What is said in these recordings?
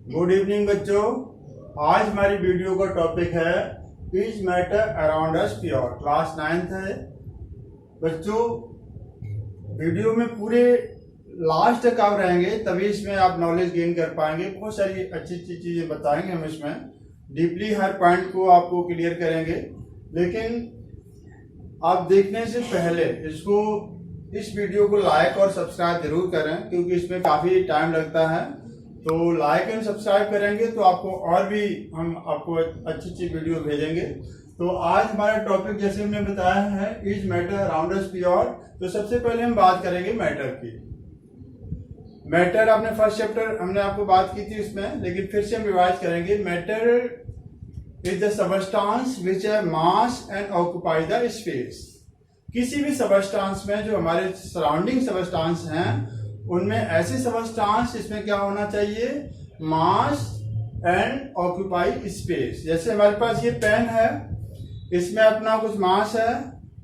Good evening बच्चों। आज हमारी वीडियो का टॉपिक है is matter around us pure. Class 9th है बच्चों। वीडियो में पूरे लास्ट तक आप रहेंगे तभी इसमें आप नॉलेज गेन कर पाएंगे। बहुत सारी अच्छी अच्छी चीजें बताएंगे हम इसमें, डीपली हर पॉइंट को आपको क्लियर करेंगे। लेकिन आप देखने से पहले इस वीडियो को लाइक और सब्सक्राइब जरूर करें, क्योंकि इसमें काफी टाइम लगता है। तो लाइक एंड सब्सक्राइब करेंगे तो हम आपको अच्छी अच्छी वीडियो भेजेंगे। तो आज हमारा टॉपिक जैसे हमने बताया है is matter around us pure. तो सबसे पहले हम बात करेंगे मैटर की। मैटर आपने फर्स्ट चैप्टर हमने आपको बात की थी उसमें, लेकिन फिर से हम रिवाइज करेंगे। Matter is the substance which है mass and occupy the space. किसी भी सबस्टांस में जो हमारे सराउंडिंग सबस्टांस हैं उनमें ऐसे सबस्टांस इसमें क्या होना चाहिए, मास एंड ऑक्यूपाई स्पेस। जैसे हमारे पास ये पेन है, इसमें अपना कुछ मास है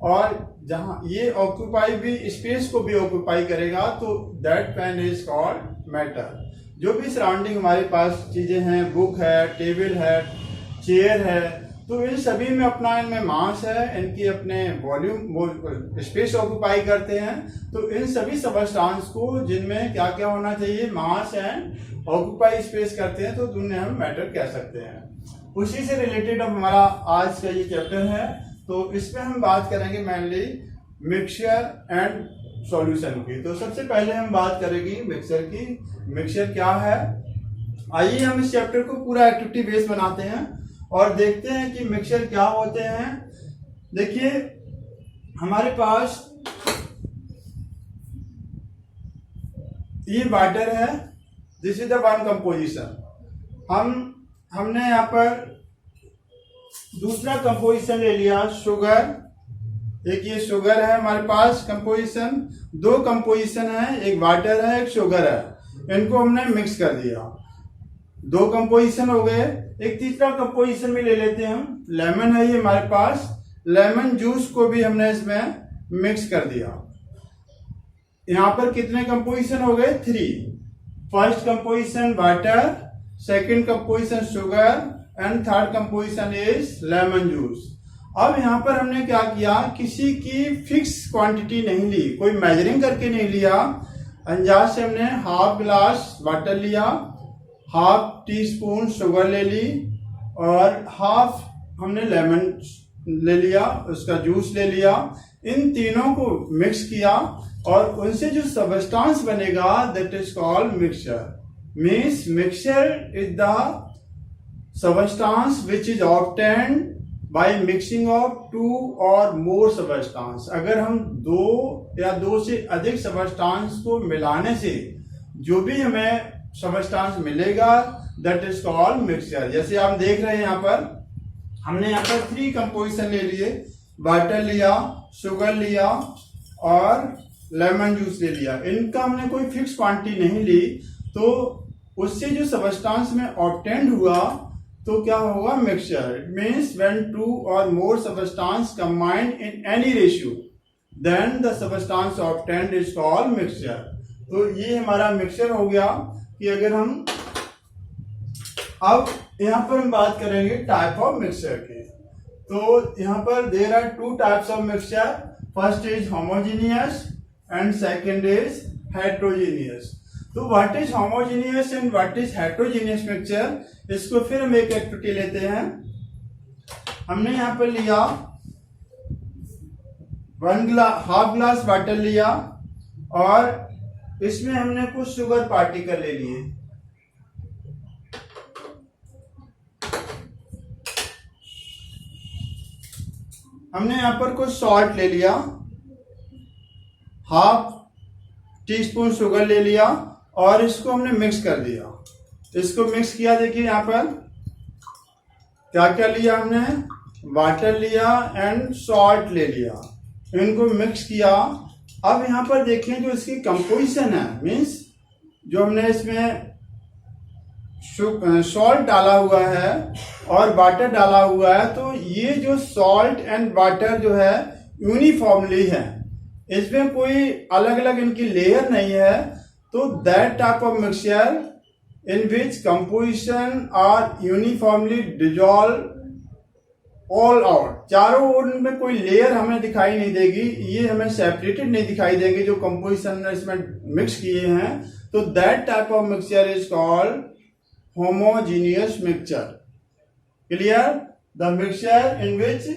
और जहां ये ऑक्यूपाई भी स्पेस को भी ऑक्यूपाई करेगा, तो that pain is called matter. जो भी सराउंडिंग हमारे पास चीजें हैं, बुक है, टेबल है, चेयर है, तो इन सभी में अपना इनमें मास है, इनकी अपने वॉल्यूम स्पेस ऑक्यूपाई करते हैं। तो इन सभी सबस्टांस को जिनमें क्या क्या होना चाहिए, मास एंड ऑक्यूपाई स्पेस करते हैं, तो उन्हें हम मैटर कह सकते हैं। उसी से रिलेटेड अब हमारा आज का ये चैप्टर है। तो इसमें हम बात करेंगे मेनली मिक्सचर एंड सॉल्यूशन की। तो सबसे पहले हम बात करेंगे मिक्सचर की। मिक्सचर क्या है, आइए हम इस चैप्टर को पूरा एक्टिविटी बेस बनाते हैं और देखते हैं कि मिक्सचर क्या होते हैं। देखिए हमारे पास ये वाटर है, this is the one composition. हमने यहाँ पर दूसरा कंपोजिशन ले लिया, शुगर। एक ये शुगर है हमारे पास कंपोजिशन। दो कंपोजिशन है, एक वाटर है एक शुगर है, इनको हमने मिक्स कर दिया। दो कंपोजिशन हो गए। एक तीसरा कंपोजिशन भी ले लेते हैं हम, लेमन है ये हमारे पास। लेमन जूस को भी हमने इसमें मिक्स कर दिया। यहां पर कितने कंपोजिशन हो गए, 3। First composition water, second composition sugar and third composition is lemon juice. अब यहां पर हमने क्या किया, किसी की फिक्स क्वांटिटी नहीं ली, कोई मेजरिंग करके नहीं लिया। अंदाज से हमने हाफ ग्लास वाटर लिया, हाफ टी स्पून शुगर ले ली और हाफ हमने लेमन ले लिया, उसका जूस ले लिया। इन तीनों को मिक्स किया और उनसे जो सबस्टांस बनेगा that is called mixture. Means mixture is the substance which is obtained by mixing of 2 और मोर सबस्टांस। अगर हम 2 या 2 से अधिक सबस्टांस को मिलाने से जो भी हमें सबस्टांस मिलेगा दैट इज कॉल्ड मिक्सचर। जैसे आप देख रहे हैं यहाँ पर हमने यहाँ पर 3 कंपोजिशन ले लिए, वाटर लिया, शुगर लिया और लेमन जूस ले लिया। इनका हमने कोई फिक्स क्वांटिटी नहीं ली, तो उससे जो सबस्टांस में ऑब्टेन्ड हुआ तो क्या होगा, मिक्सचर। इट मीन्स व्हेन 2 और more substance combined in any ratio then the substance obtained is called mixture. तो ये हमारा मिक्सचर हो गया। कि अगर हम अब यहां पर हम बात करेंगे टाइप ऑफ मिक्सचर की। तो यहां पर there are 2 types of mixture. First is homogeneous and second is heterogeneous. तो what is homogeneous and what is heterogeneous mixture, इसको फिर हम एक एक्टिविटी लेते हैं। हमने यहां पर लिया हाफ ग्लास वाटर लिया और इसमें हमने कुछ शुगर पार्टिकल ले लिए। हमने यहां पर कुछ सॉल्ट ले लिया, हाफ टी स्पून शुगर ले लिया और इसको हमने मिक्स कर दिया। इसको मिक्स किया, देखिए यहां पर क्या क्या लिया हमने, वाटर लिया एंड सॉल्ट ले लिया, इनको मिक्स किया। अब यहां पर देखें जो इसकी कंपोजिशन है, मीन्स जो हमने इसमें सॉल्ट डाला हुआ है और वाटर डाला हुआ है, तो ये जो सॉल्ट एंड वाटर जो है यूनिफॉर्मली है, इसमें कोई अलग अलग इनकी लेयर नहीं है। तो that type of mixture in which composition are uniformly dissolved all out, चारों ओर में कोई लेयर हमें दिखाई नहीं देगी, ये हमें सेपरेटेड नहीं दिखाई देंगे जो कंपोजिशन इसमें मिक्स किए हैं, तो that type of mixture is called homogeneous mixture. Clear? The mixture in which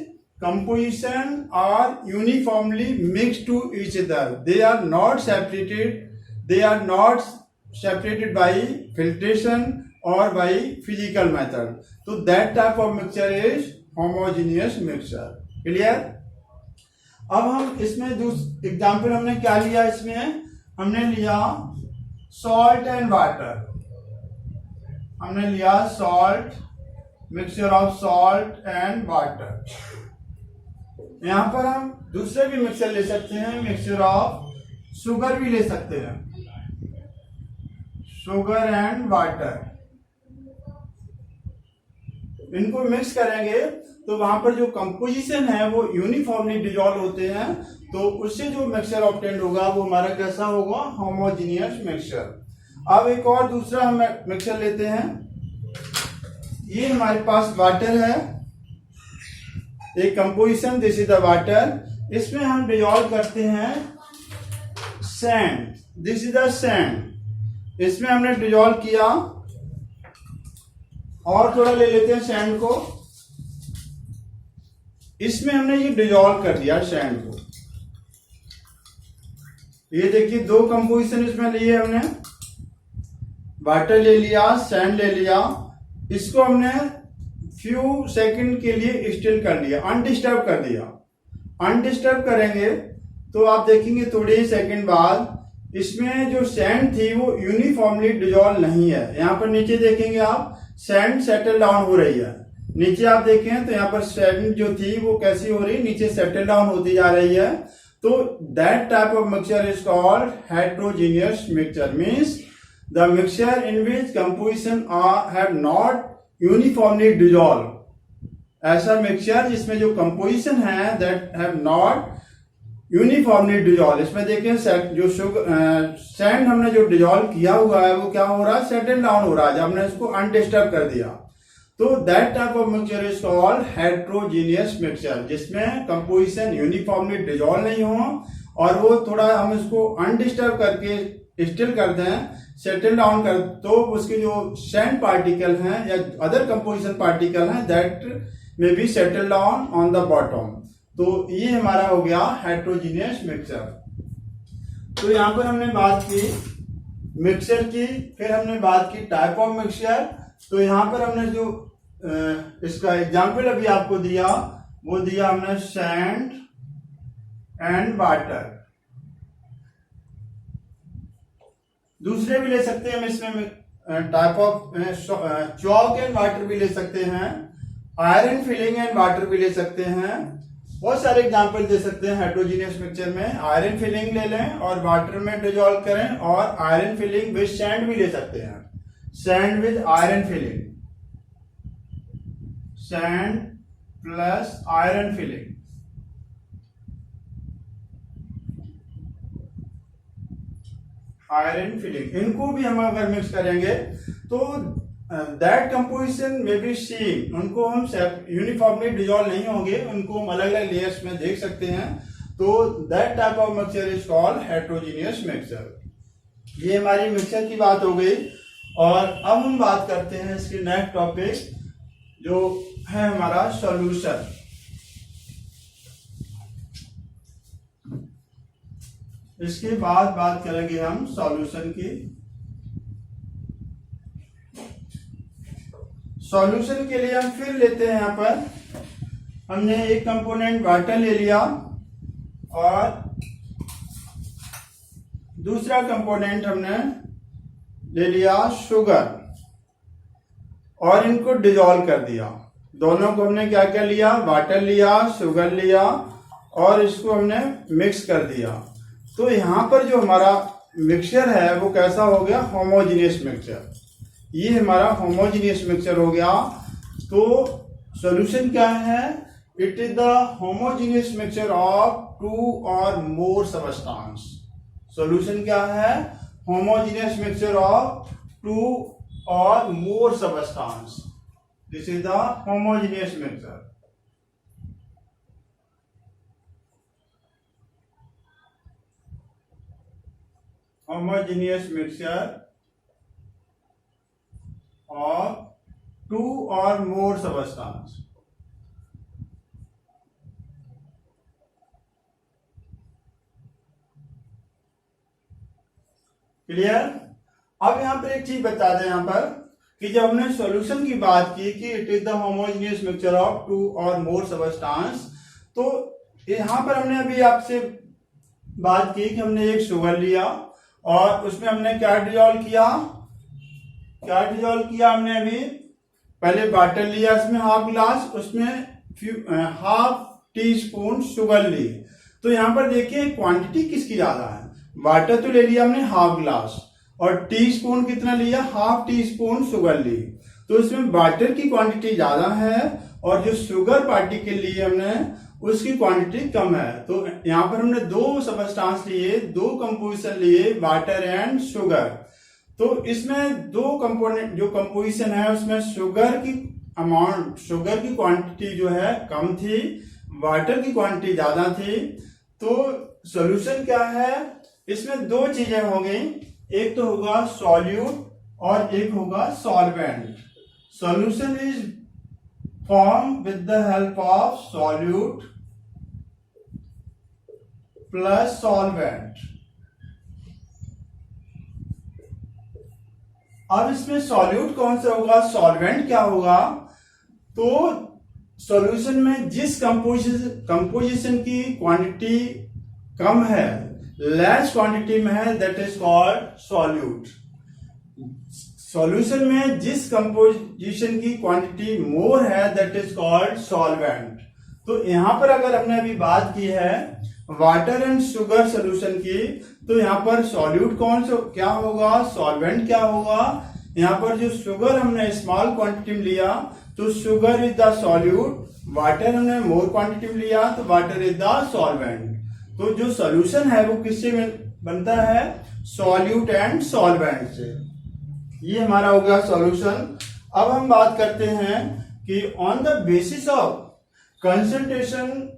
composition are uniformly mixed to each other, they are not separated by filtration or by physical method, so that type of mixture is homogeneous mixture। Clear? अब हम इसमें example हमने क्या लिया, इसमें हमने लिया salt and water, हमने लिया salt, mixture of salt and water. यहां पर हम दूसरे भी मिक्सचर ले सकते हैं, मिक्सचर ऑफ शुगर भी ले सकते हैं, शुगर एंड वाटर। इनको मिक्स करेंगे तो वहां पर जो कंपोजिशन है वो यूनिफॉर्मली डिजॉल्व होते हैं, तो उससे जो मिक्सचर ऑब्टेन होगा वो हमारा कैसा होगा, होमोजीनियस मिक्सचर। अब एक और दूसरा हम मिक्सचर लेते हैं, ये हमारे पास वाटर है, एक composition, this is the water, इसमें हम डिजॉल्व करते हैं sand, this is the sand, इसमें हमने डिजॉल्व किया, और थोड़ा ले लेते हैं सैंड को, इसमें हमने ये डिजॉल्व कर दिया सैंड को। ये देखिए दो कंपोजिशन इसमें लिए हमने, वाटर ले लिया, सैंड ले लिया, इसको हमने फ्यू सेकंड के लिए स्टिल कर लिया, अनडिस्टर्ब कर दिया। अनडिस्टर्ब करेंगे तो आप देखेंगे थोड़े ही सेकंड बाद इसमें जो सैंड थी वो यूनिफॉर्मली डिजॉल्व नहीं है। यहाँ पर नीचे देखेंगे आप, सैंड सेटल डाउन हो रही है, नीचे आप देखें तो यहाँ पर सैंड जो थी वो कैसी हो रही है, नीचे सेटल डाउन होती जा रही है। तो that type of mixture is called heterogeneous mixture, means the mixture in which composition have not uniformly dissolve. ऐसा मिक्सचर जिसमें जो कंपोजिशन है that have not uniformly dissolve, इसमें देखें जो सैंड हमने जो डिजॉल्व किया हुआ है वो क्या हो रहा है, सेटल डाउन हो रहा है, जब हमने इसको अनडिस्टर्ब कर दिया। तो that type of mixture is called heterogeneous mixture, जिसमें कंपोजिशन यूनिफॉर्मली डिजॉल्व नहीं हो और वो थोड़ा हम इसको अनडिस्टर्ब करके स्टिल कर दें, सेटल डाउन कर, तो उसके जो सैंड पार्टिकल हैं या अदर कंपोजिशन पार्टिकल हैं that may be settle down on the bottom. तो ये हमारा हो गया हेट्रोजीनियस मिक्सचर। तो यहाँ पर हमने बात की मिक्सचर की, फिर हमने बात की टाइप ऑफ मिक्सचर। तो यहाँ पर हमने जो इसका एग्जाम्पल अभी आपको दिया वो दिया हमने सैंड एंड वाटर। दूसरे भी ले सकते हैं हम इसमें type of chalk and water भी ले सकते हैं, आयरन फिलिंग एंड वाटर भी ले सकते हैं, बहुत सारे एग्जांपल दे सकते हैं हेट्रोजीनियस मिक्सचर में। आयरन फिलिंग ले लें और वाटर में डिजॉल्व करें, और आयरन फिलिंग विद सैंड भी ले सकते हैं, sand with iron filling, sand plus iron filling. Iron filling, इनको भी हम अगर मिक्स करेंगे तो दैट कंपोजिशन में भी सेम, उनको हम यूनिफॉर्मली डिजॉल्व नहीं होंगे, उनको हम अलग अलग लेयर्स में देख सकते हैं। तो that type of mixture is called heterogeneous mixture. ये हमारी मिक्सचर की बात हो गई, और अब हम बात करते हैं इसके नेक्स्ट टॉपिक जो है हमारा सॉल्यूशन। इसके बाद बात करेंगे हम सॉल्यूशन की। सॉल्यूशन के लिए हम फिर लेते हैं, यहां पर हमने एक कंपोनेंट वाटर ले लिया और दूसरा कंपोनेंट हमने ले लिया शुगर, और इनको डिजॉल्व कर दिया। दोनों को हमने क्या क्या लिया, वाटर लिया, शुगर लिया, और इसको हमने मिक्स कर दिया। तो यहां पर जो हमारा मिक्सचर है वो कैसा हो गया, होमोजीनियस मिक्सचर। ये हमारा होमोजीनियस मिक्सचर हो गया। तो सॉल्यूशन क्या है, it is the homogeneous mixture of two or more substance. Solution क्या है, homogeneous mixture of two or more substance. This is the homogeneous mixture. Homogeneous mixture of two or more substance. Clear. अब यहां पर एक चीज बता दें यहां पर कि जब हमने सॉल्यूशन की बात की कि it is the homogeneous mixture of two or more substance, तो यहां पर हमने अभी आपसे बात की कि हमने एक शुगर लिया और उसमें हमने क्या डिजोल्व किया हमने अभी पहले वाटर लिया, इसमें हाफ ग्लास, उसमें हाफ टी स्पून शुगर ली। तो यहां पर देखिए क्वांटिटी किसकी ज्यादा है, वाटर तो ले लिया हमने हाफ ग्लास और टी स्पून कितना लिया, हाफ टी स्पून शुगर ली। तो इसमें वाटर की क्वांटिटी ज्यादा है और जो शुगर पार्टिकल लिए हमने उसकी क्वांटिटी कम है। तो यहां पर हमने दो सबस्टांस लिए, दो कंपोजिशन लिए, वाटर एंड शुगर। तो इसमें दो कंपोनेंट जो कंपोजिशन है उसमें शुगर की अमाउंट, शुगर की क्वांटिटी जो है कम थी, वाटर की क्वांटिटी ज्यादा थी। तो सॉल्यूशन क्या है, इसमें दो चीजें होंगी, एक तो होगा सॉल्यूट और एक होगा solvent. Solution is form with the help of solute plus solvent. अब इसमें सॉल्यूट कौन सा होगा, सॉल्वेंट क्या होगा, तो सॉल्यूशन में जिस कंपोजिशन की क्वांटिटी कम है, लेस क्वांटिटी में है, that is called solute. Solution में जिस कंपोजिशन की क्वांटिटी मोर है, दैट इज कॉल्ड सॉल्वेंट। तो यहां पर अगर हमने अभी बात की है वाटर एंड शुगर सॉल्यूशन की, तो यहां पर सॉल्यूट कौन सा क्या होगा, सॉल्वेंट क्या होगा। यहां पर जो शुगर हमने स्मॉल क्वांटिटी में लिया तो sugar is the solute, water हमने मोर क्वांटिटी में लिया तो वाटर इज द सॉल्वेंट। तो जो सॉल्यूशन है वो किससे बनता है, सॉल्यूट एंड सॉल्वेंट से। ये हमारा हो गया सॉल्यूशन। अब हम बात करते हैं कि on the basis of concentration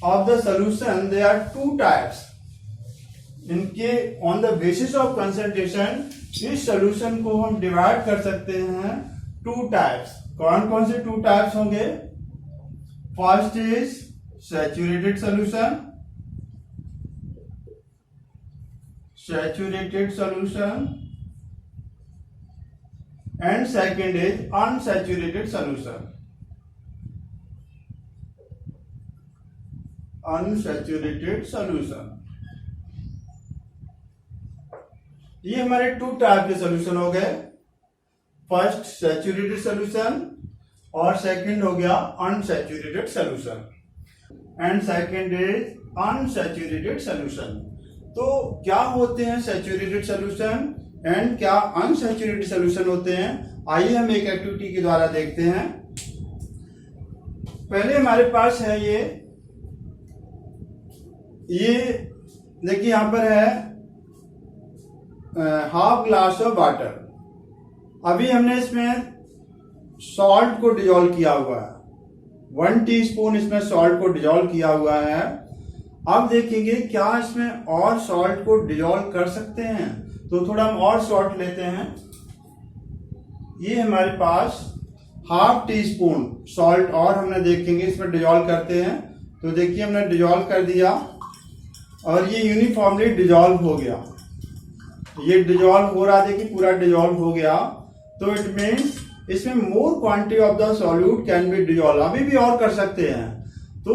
of the solution there are two types. इनके on the basis of concentration इस solution को हम divide कर सकते हैं two types। कौन कौन से two types होंगे, first is saturated solution, and second is unsaturated solution। Unsaturated solution. ये हमारे टू टाइप के सॉल्यूशन हो गए, फर्स्ट सैचुरेटेड सॉल्यूशन और सेकंड हो गया unsaturated solution, and second is unsaturated solution. तो क्या होते हैं सैचुरेटेड सॉल्यूशन एंड क्या अनसैचुरेटेड सॉल्यूशन होते हैं, आइए हम एक एक्टिविटी के द्वारा देखते हैं। पहले हमारे पास है ये देखिए यहां पर है हाफ ग्लास ऑफ वाटर। अभी हमने इसमें सॉल्ट को डिजोल्व किया हुआ है, 1 टीस्पून इसमें सॉल्ट को डिजोल्व किया हुआ है। अब देखेंगे क्या इसमें और सॉल्ट को डिजोल्व कर सकते हैं, तो थोड़ा हम और सॉल्ट लेते हैं। ये हमारे पास हाफ टी स्पून सॉल्ट और हमने देखेंगे इसमें डिजोल्व करते हैं। तो देखिए हमने डिजोल्व कर दिया और ये यूनिफॉर्मली डिजोल्व हो गया, ये डिजोल्व हो रहा, देखिए पूरा डिजोल्व हो गया। तो इट मीन्स इसमें मोर quantity of the solute can be dissolve, अभी भी और कर सकते हैं। तो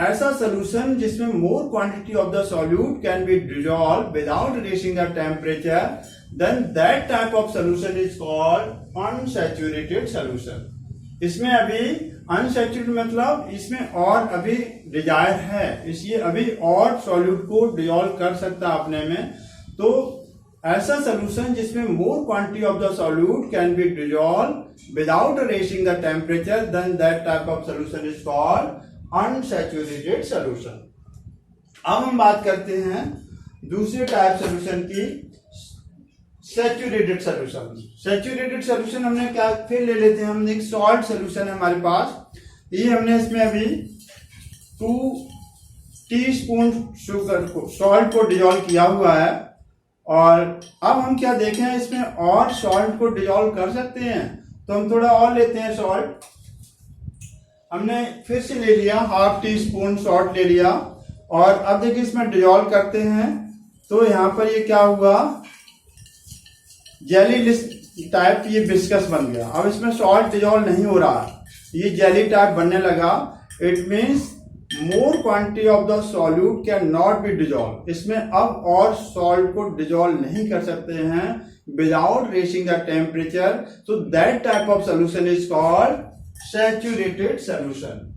ऐसा सोल्यूशन जिसमें more quantity of the solute can be dissolve without raising the temperature, then that type of solution is called unsaturated solution. इसमें अभी अनसैचुरेटेड मतलब इसमें और अभी डिजायर है, इसलिए अभी और सॉल्यूट को डिजोल्व कर सकता है अपने में। तो ऐसा सोल्यूशन जिसमें more quantity of the solute can be dissolve without raising the temperature, then that type of solution is called unsaturated solution. अब हम बात करते हैं दूसरे टाइप सोल्यूशन की, सैचुरेटेड सोल्यूशन। सैचुरेटेड सोल्यूशन हमने क्या फिर ले लेते हैं, हमने एक सॉल्ट सोल्यूशन है हमारे पास, ये हमने इसमें अभी 2 टीस्पून शुगर को सॉल्ट को डिजोल्व किया हुआ है। और अब हम क्या देखें, इसमें और सॉल्ट को डिजोल्व कर सकते हैं, तो हम थोड़ा और लेते हैं सॉल्ट। हमने फिर से ले लिया, हाफ टी स्पून सॉल्ट ले लिया, और अब देखिए इसमें डिजोल्व करते हैं, तो यहाँ पर ये क्या हुआ, जेली टाइप ये विस्कस बन गया। अब इसमें सॉल्ट डिजोल्व नहीं हो रहा, ये जेली टाइप बनने लगा। It means more quantity of the solute can not be dissolve. इसमें अब और सॉल्ट को डिजोल्व नहीं कर सकते हैं without raising the temperature, so that type of solution is called saturated solution.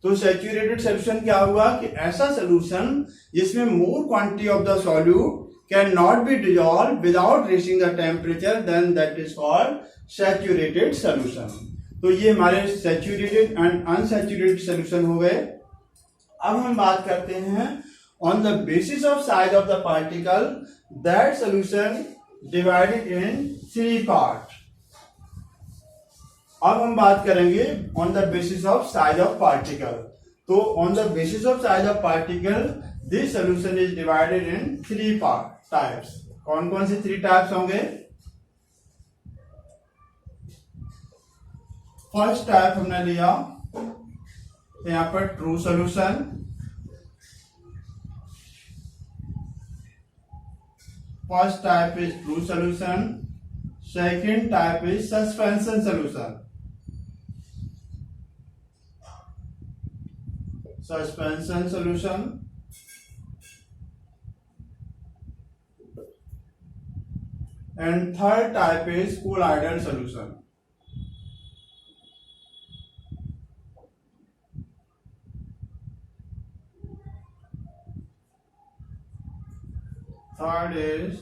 तो सैचुरेटेड सोल्यूशन क्या हुआ कि ऐसा सोल्यूशन जिसमें more quantity of the solute can not be dissolve without raising the temperature, then that is called saturated solution. तो ये हमारे saturated and unsaturated solution हो गए। अब हम बात करते हैं on the basis of size of the particle that solution divided in 3 part. अब हम बात करेंगे on the basis of size of particle. तो on the basis of size of particle this solution is divided in 3 part types. कौन कौन से 3 types होंगे? First type हमने लिया यहाँ पर true solution, first type is true solution, second type is suspension solution, suspension solution, and third type is colloidal solution. Third is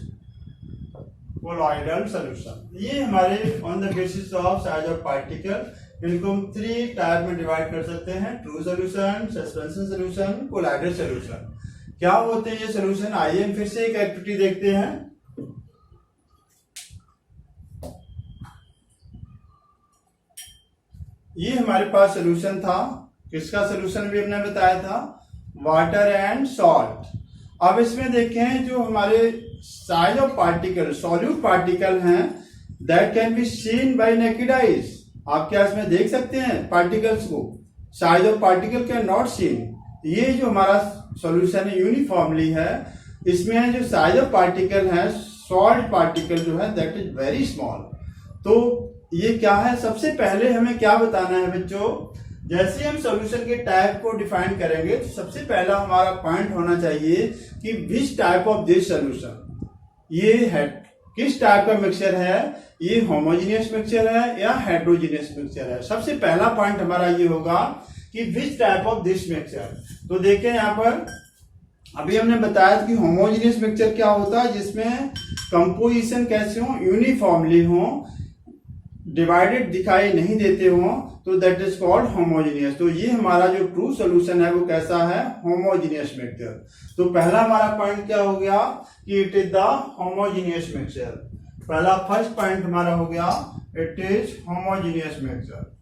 colloidal solution. ये हमारे on the basis of size of particle, इनको हम 3 type में divide कर सकते हैं, true solution, suspension solution, colloidal solution. क्या होते हैं ये सोल्यूशन? आइए हम फिर से एक एक्टिविटी देखते हैं। ये हमारे पास सोल्यूशन था, किसका सोल्यूशन भी हमने बताया था, वाटर एंड सॉल्ट। अब इसमें देखें जो हमारे size of particle, solute particle हैं, that can be seen by naked eyes. आप क्या इसमें देख सकते हैं पार्टिकल्स को? Size of particle can not seen. ये जो हमारा सॉल्यूशन है यूनिफॉर्मली है, इसमें जो साइज ऑफ पार्टिकल है, सॉल्ट पार्टिकल जो है दैट इज वेरी स्मॉल। तो ये क्या है, सबसे पहले हमें क्या बताना है बच्चों, जैसे हम सॉल्यूशन के टाइप को डिफाइन करेंगे तो सबसे पहला हमारा पॉइंट होना चाहिए कि which type of this solution, ये है किस टाइप का मिक्सचर है, ये होमोजेनियस मिक्सचर है या हेट्रोजेनियस मिक्सचर है। सबसे पहला पॉइंट हमारा ये होगा कि which type of this mixture. तो देखें यहाँ पर अभी हमने बताया कि होमोजेनियस मिक्सचर क्या होता है, जिसमें कंपोजिशन कैसे हो, यूनिफॉर्मली हो, डिवाइडेड दिखाई नहीं देते हो, तो दैट इज कॉल्ड होमोजेनियस। तो ये हमारा जो ट्रू सोल्यूशन है वो कैसा है, होमोजेनियस मिक्सचर। तो पहला हमारा पॉइंट क्या हो गया कि it is the homogeneous mixture. पहला फर्स्ट पॉइंट हमारा हो गया it is homogeneous mixture,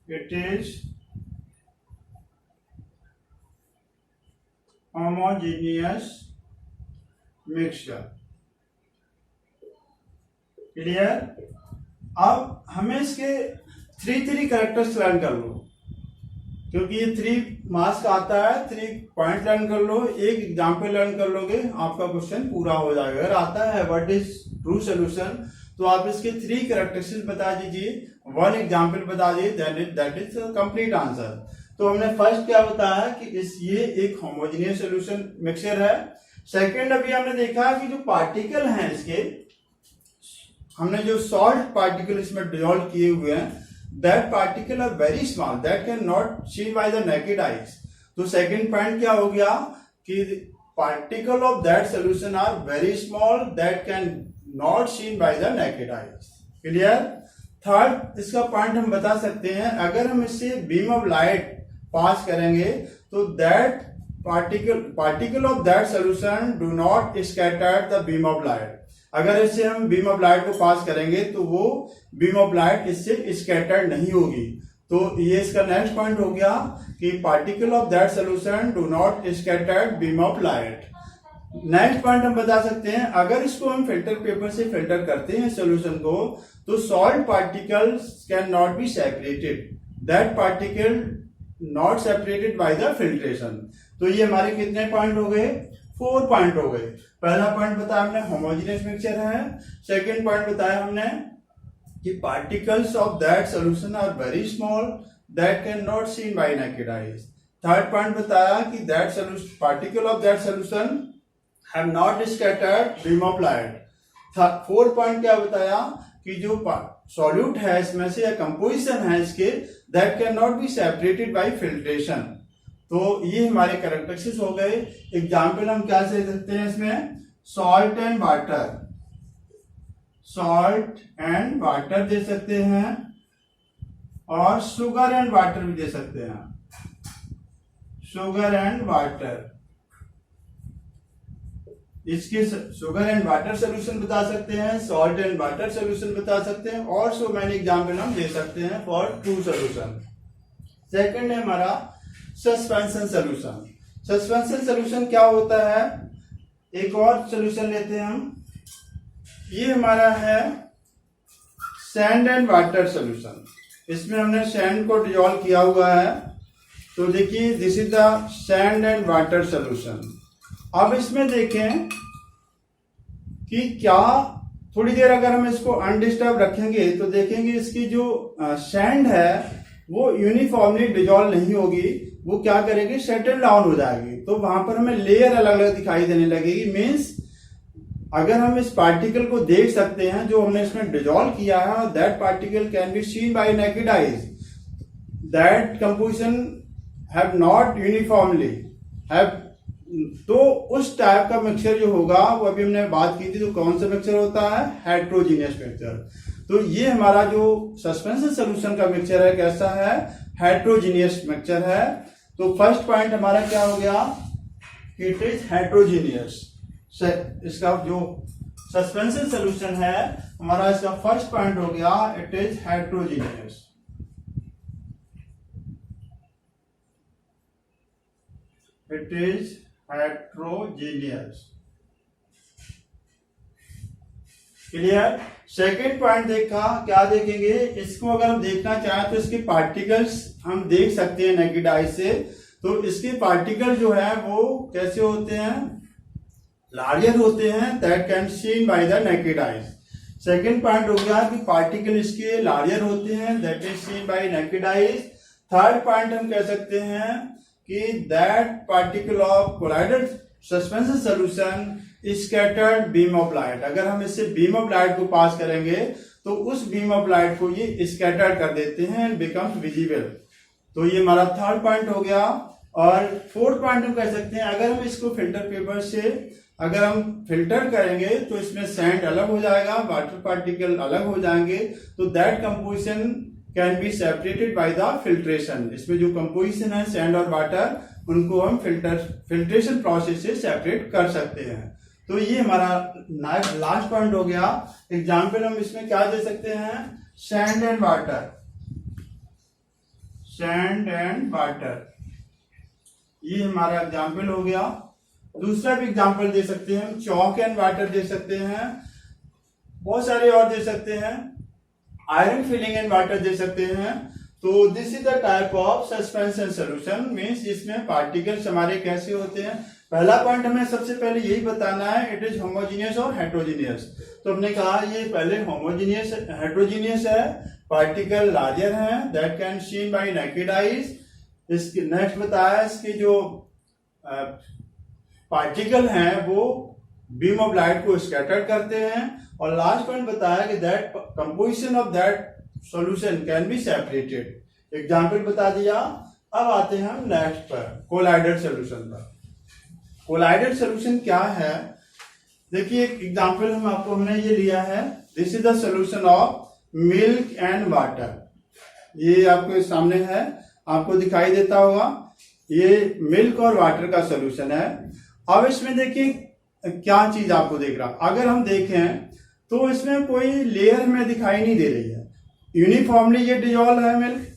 it is homogeneous mixture. Clear? अब हमें इसके 3 कैरेक्टर्स लर्न कर लो, क्योंकि ये 3 मार्क्स का आता है। 3 पॉइंट लर्न कर लो, एक एग्जाम्पल लर्न कर लोगे, आपका क्वेश्चन पूरा हो जाएगा। अगर आता है व्हाट इज ट्रू सोल्यूशन, तो आप इसके 3 कैरेक्टरिस्टिक्स बता दीजिए, 1 एग्जाम्पल बता दीजिए, दैट इज कंप्लीट आंसर। तो हमने फर्स्ट क्या बताया कि ये एक होमोजेनियस सोल्यूशन मिक्सचर है। सेकेंड, अभी हमने देखा कि जो पार्टिकल हैं इसके, हमने जो सॉल्ट पार्टिकल इसमें डिसॉल्व किए हुए हैं, that particle are very small, that can not seen by the naked eyes. तो सेकंड पॉइंट क्या हो गया कि particle of that solution are very small, that can not seen by the naked eyes. Clear? Third, इसका point हम बता सकते हैं, अगर हम इससे बीम ऑफ लाइट पास करेंगे तो that particle of that solution do not scatter the beam of light. अगर इससे हम बीम ऑफ लाइट को पास करेंगे तो वो बीम ऑफ लाइट इससे स्कैटर्ड नहीं होगी। तो ये इसका नेक्स्ट पॉइंट हो गया कि particle of that solution do not scattered beam of light. Next point हम बता सकते हैं, अगर इसको हम फिल्टर पेपर से फिल्टर करते हैं सोल्यूशन को, तो salt particles can not be separated, that particle not separated by the filtration. तो ये हमारे कितने पॉइंट हो गए? 4 पॉइंट हो गए। पहला पॉइंट बताया हमने होमोजेनियस मिक्सचर है। सेकंड पॉइंट बताया हमने कि particles of that solution are very small that can not seen by naked eyes. Third point बताया कि that solution particle of that solution have not scattered beam of light. Fourth point क्या बताया कि जो solute है इसमें से या कंपोजिशन है इसके, that can not be separated by filtration. तो ये हमारे कैरेक्टरिस्टिक्स हो गए। एग्जाम्पल हम क्या दे सकते हैं इसमें? Salt and water, salt and water दे सकते हैं और शुगर एंड वाटर भी दे सकते हैं, शुगर एंड वाटर। इसके शुगर एंड वाटर सोल्यूशन बता सकते हैं, सॉल्ट एंड वाटर सोल्यूशन बता सकते हैं और सो मैनी एग्जाम्पल हम दे सकते हैं फॉर 2 सोल्यूशन। सेकंड है हमारा सस्पेंशन सोल्यूशन। सस्पेंशन सोल्यूशन क्या होता है? एक और सोल्यूशन लेते हैं हम। ये हमारा है सैंड एंड वाटर सोल्यूशन। इसमें हमने सैंड को डिजोल्व किया हुआ है। तो देखिए this is the sand and water solution. अब इसमें देखें कि क्या थोड़ी देर अगर हम इसको अनडिस्टर्ब रखेंगे तो देखेंगे इसकी जो सैंड है वो यूनिफॉर्मली डिजोल्व नहीं होगी, वो क्या करेगी? सेटल डाउन हो जाएगी। तो वहां पर हमें लेयर अलग अलग दिखाई देने लगेगी। मीन्स अगर हम इस पार्टिकल को देख सकते हैं जो हमने इसमें डिजोल्व किया है, that particle can be seen by naked eyes, that composition have not uniformly have. तो उस टाइप का मिक्सचर जो होगा वो अभी हमने बात की थी, तो कौन सा मिक्सचर होता है? Heterogeneous mixture. तो ये हमारा जो सस्पेंशन सोल्यूशन का मिक्सचर है कैसा है? हेट्रोजीनियस मिक्सचर है। तो फर्स्ट पॉइंट हमारा क्या हो गया? It is heterogeneous. इसका जो सस्पेंशन सोल्यूशन है हमारा, इसका फर्स्ट पॉइंट हो गया it is heterogeneous. It is heterogeneous. Clear? Second point देखा, क्या देखेंगे? इसको अगर हम देखना चाहें तो इसके पार्टिकल्स हम देख सकते हैं नेकेड आई से। तो इसके पार्टिकल जो है वो कैसे होते हैं? लार्जर होते हैं, that can seen by the naked eyes. Second point हो गया कि पार्टिकल इसके लार्जर होते हैं, that is seen by naked eyes. Third point हम कह सकते हैं कि that particle of colloidal suspension solution scattered beam of light. अगर हम इससे बीम ऑफ लाइट को पास करेंगे तो उस बीम ऑफ लाइट को ये स्कैटर कर देते हैं एंड बिकम्स विजिबल। तो ये हमारा थर्ड पॉइंट हो गया। और फोर्थ पॉइंट हम कह सकते हैं, अगर हम इसको फिल्टर पेपर से अगर हम फिल्टर करेंगे तो इसमें सैंड अलग हो जाएगा, वाटर पार्टिकल अलग हो जाएंगे, तो that composition can be separated by the filtration. इसमें जो कंपोजिशन है सैंड और वाटर, उनको हम फिल्ट्रेशन प्रोसेस से सेपरेट कर सकते हैं। तो ये हमारा लास्ट पॉइंट हो गया। एग्जाम्पल हम इसमें क्या दे सकते हैं? Sand and water, sand and water, ये हमारा एग्जाम्पल हो गया। दूसरा भी एग्जाम्पल दे सकते हैं हम, चॉक एंड वाटर दे सकते हैं, बहुत सारे और दे सकते हैं, आयरन फिलिंग एंड वाटर दे सकते हैं। तो this is the type of suspension solution. Means इसमें पार्टिकल्स हमारे कैसे होते हैं? पहला पॉइंट हमें सबसे पहले यही बताना है, इट इज होमोजीनियस और हेट्रोजीनियस। तो हमने कहा ये पहले होमोजीनियस हेट्रोजीनियस है, पार्टिकल लार्जर है, that can seen by naked eyes. इसके नेक्स्ट बताया इसके जो पार्टिकल हैं वो बीम ऑफ लाइट को स्कैटर करते हैं। और लास्ट पॉइंट बताया कि that composition of that solution can be separated. Example बता दिया। अब आते हैं हम नेक्स्ट पर, कोलाइडल सॉल्यूशन पर। कोलाइडल सॉल्यूशन क्या है? देखिए एक एग्जाम्पल हमने ये लिया है, this is the solution of milk and water. ये आपके सामने है, आपको दिखाई देता होगा। ये मिल्क और वाटर का सोल्यूशन है। अब इसमें देखिए क्या चीज आपको देख रहा, अगर हम देखें तो इसमें कोई लेयर हमें दिखाई नहीं दे रही है, यूनिफॉर्मली ये डिजॉल्व है मिल्क,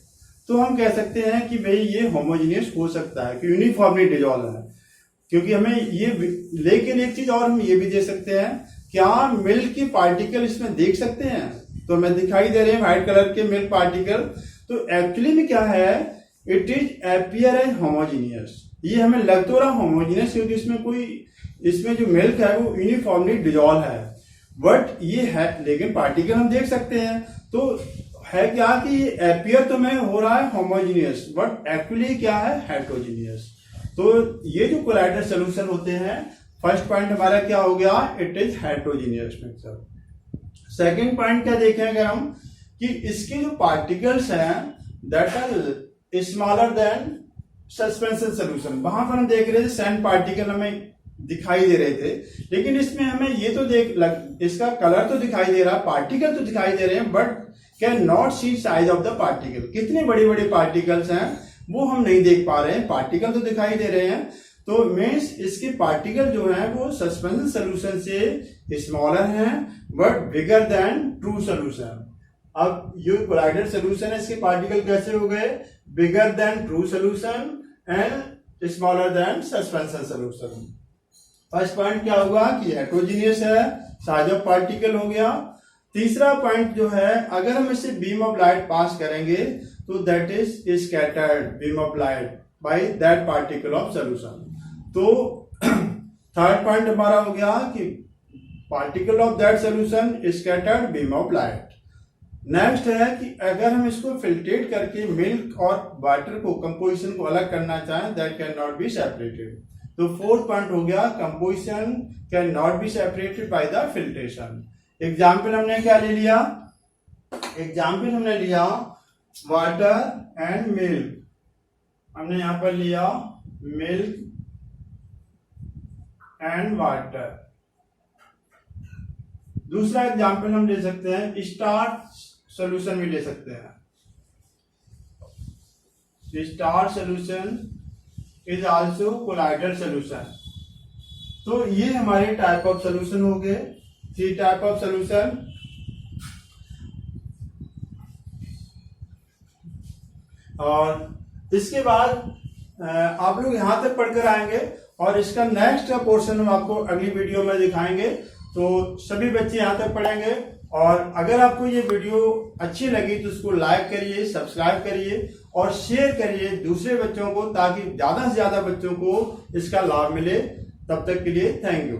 तो हम कह सकते हैं कि भाई ये होमोजीनियस हो सकता है कि यूनिफॉर्मली डिजॉल्व है, क्योंकि हमें ये, लेकिन एक चीज और हम ये भी दे सकते हैं, क्या मिल्क की पार्टिकल इसमें देख सकते हैं, तो हमें दिखाई दे रहे हैं व्हाइट कलर के मिल्क पार्टिकल, तो एक्चुअली में क्या है, it is appear as homogeneous, ये हमें लग तो रहा होमोजीनियस क्योंकि इसमें जो मिल्क है वो यूनिफॉर्मली डिजॉल्व है, बट ये है, लेकिन पार्टिकल हम देख सकते हैं, तो है क्या कि ये अपीयर तो में हो रहा है होमोजीनियस, बट एक्चुअली क्या है, हेट्रोजीनियस। तो ये जो कोलाइडल सोल्यूशन होते हैं, फर्स्ट पॉइंट हमारा क्या हो गया, it is heterogeneous mixture. Second point क्या देखें अगर हम, कि इसके जो पार्टिकल्स हैं that are smaller than suspension solution, वहां पर हम देख रहे थे सैंड पार्टिकल हमें दिखाई दे रहे थे, लेकिन इसमें हमें ये तो इसका कलर तो दिखाई दे रहा, पार्टिकल तो दिखाई दे रहे हैं, but can not see size of the particle, कितने बड़े बड़े पार्टिकल्स हैं वो हम नहीं देख पा रहे हैं, पार्टिकल तो दिखाई दे रहे हैं, तो मीन्स इसके पार्टिकल जो हैं वो सस्पेंशन सोल्यूशन से स्मॉलर हैं but bigger than true solution. अब ये कोलाइडल सोल्यूशन है, इसके पार्टिकल कैसे हो गए, bigger than true solution and smaller than suspension solution. First point क्या होगा कि हेट्रोजीनियस है, साइज ऑफ पार्टिकल हो गया। तीसरा पॉइंट जो है, अगर हम इसे बीम ऑफ लाइट पास करेंगे तो that is scattered beam of light by that particle of solution. तो थर्ड पॉइंट हमारा हो गया कि particle of that solution scattered beam of light. Next है कि अगर हम इसको फिल्ट्रेट करके मिल्क और वाटर को कंपोजिशन को अलग करना चाहें, that can not be separated. तो फोर्थ पॉइंट हो गया, composition can not be separated by the filtration. Example हमने क्या ले लिया, एग्जाम्पल हमने लिया वाटर एंड मिल्क, हमने यहां पर लिया मिल्क एंड वाटर। दूसरा एग्जाम्पल हम ले सकते हैं स्टार्च सॉल्यूशन भी ले सकते हैं, starch solution is also colloidal solution. तो ये हमारे टाइप ऑफ सॉल्यूशन हो गए, 3 टाइप ऑफ सॉल्यूशन। और इसके बाद आप लोग यहां तक पढ़कर आएंगे और इसका नेक्स्ट पोर्शन हम आपको अगली वीडियो में दिखाएंगे। तो सभी बच्चे यहां तक पढ़ेंगे, और अगर आपको ये वीडियो अच्छी लगी तो उसको लाइक करिए, सब्सक्राइब करिए और शेयर करिए दूसरे बच्चों को, ताकि ज्यादा से ज्यादा बच्चों को इसका लाभ मिले। तब तक के लिए थैंक यू।